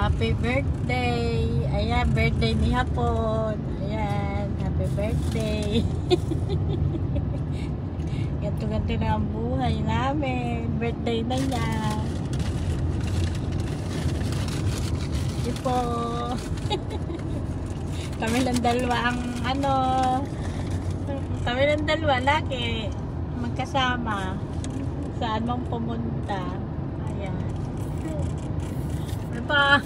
Happy birthday! Ayan, birthday ni Hapon. Ayan, happy birthday. Ganto-ganto na ang buhay namin. Birthday na niya. Di po. Kami lang dalawa ang kami lang dalawa laki magkasama. Saan mang pumunta. Ayan. Bye-bye.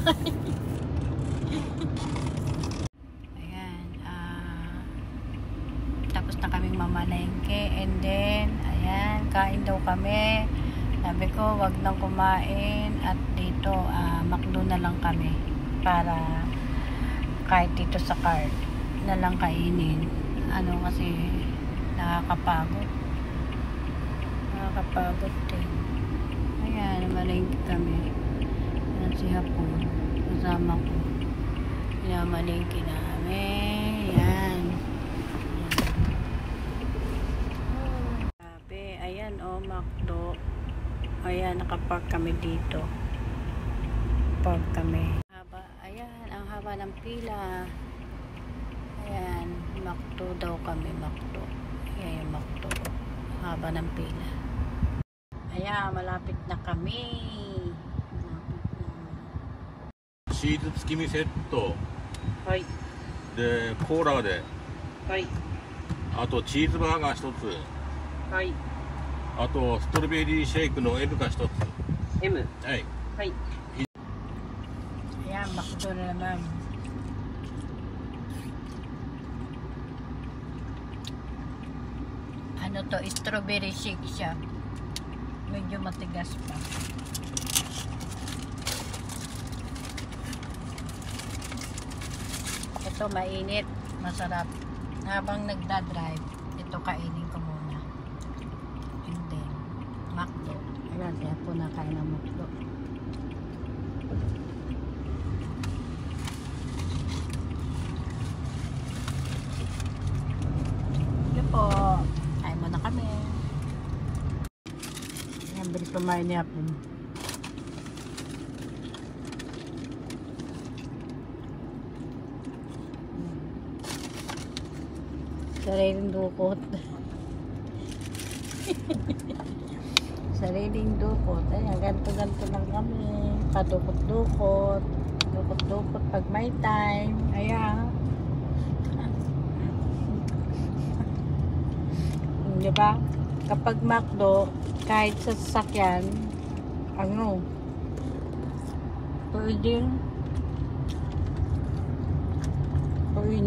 Ayan. Tapos na kaming mamalengke. And then, ayan, kain daw kami. Sabi ko, wag nang kumain. At dito, McDo na lang kami. Para kahit dito sa cart na lang kainin. Kasi nakakapagod. Nakakapagod din. Ayan, malengke kami. Ayan si Hapon. Kasama ko. Ayan, malengke namin. Ayan. Sabi, ayan McDo. Ayan, nakapark kami dito. Park kami. Ayan, ang haba ng pila. Ayan, McDo daw kami, McDo. Ayan yung McDo. Haba ng pila. Ayan, malapit na kami.チーズ月見セット。はい。で、コーラで。はい。あと、チーズバーガー1つ。はい。あと、ストロベリーシェイクの M が1つ。 M? はい。はい。Ayan, McDo na naman. Strawberry shake siya. Medyo matigas pa. Ito mainit, masarap. Habang nagda-drive, ito kainin ko muna. And then, McDo. Ayan, kaya po nakain ng McDo. Ito po. Kain mo na kami. Ayan, bilis kumain niya po. Sariling dukot. Sariling dukot. Ayan, ganto-ganto lang kami. Padukot-dukot. Dukot-dukot pag may time. Ayan. Diba? Kapag McDo, kahit sa sasakyan, pwede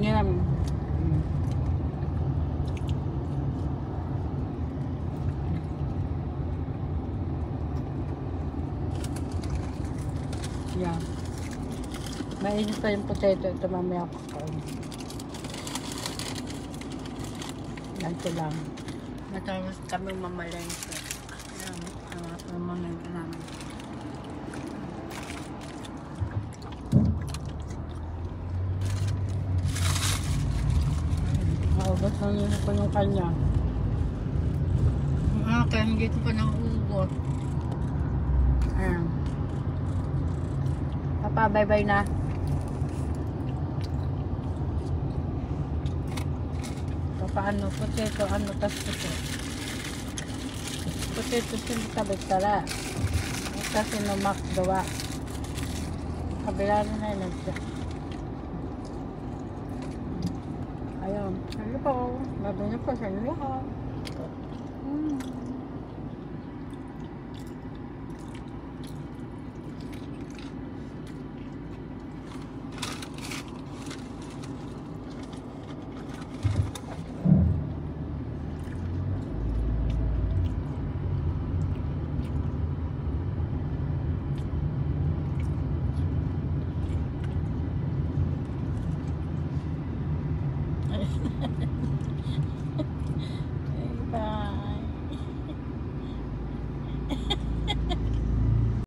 yan. Yan. Mainit pa yung potato. Ito mamaya ako kain. Ganito lang. Matapos kami mamalengke. Ayan. Mamalengke namin. Maubos na nyo ko yung kanya. Kaya hindi ko pa nauubos. Ayan. Papa, bye-bye na. Papa, potato, tas potato sila tabit-tala. Kasi no McDo. Kabila na yun. Ayun. Hello po. Mabuhay po sa inyo.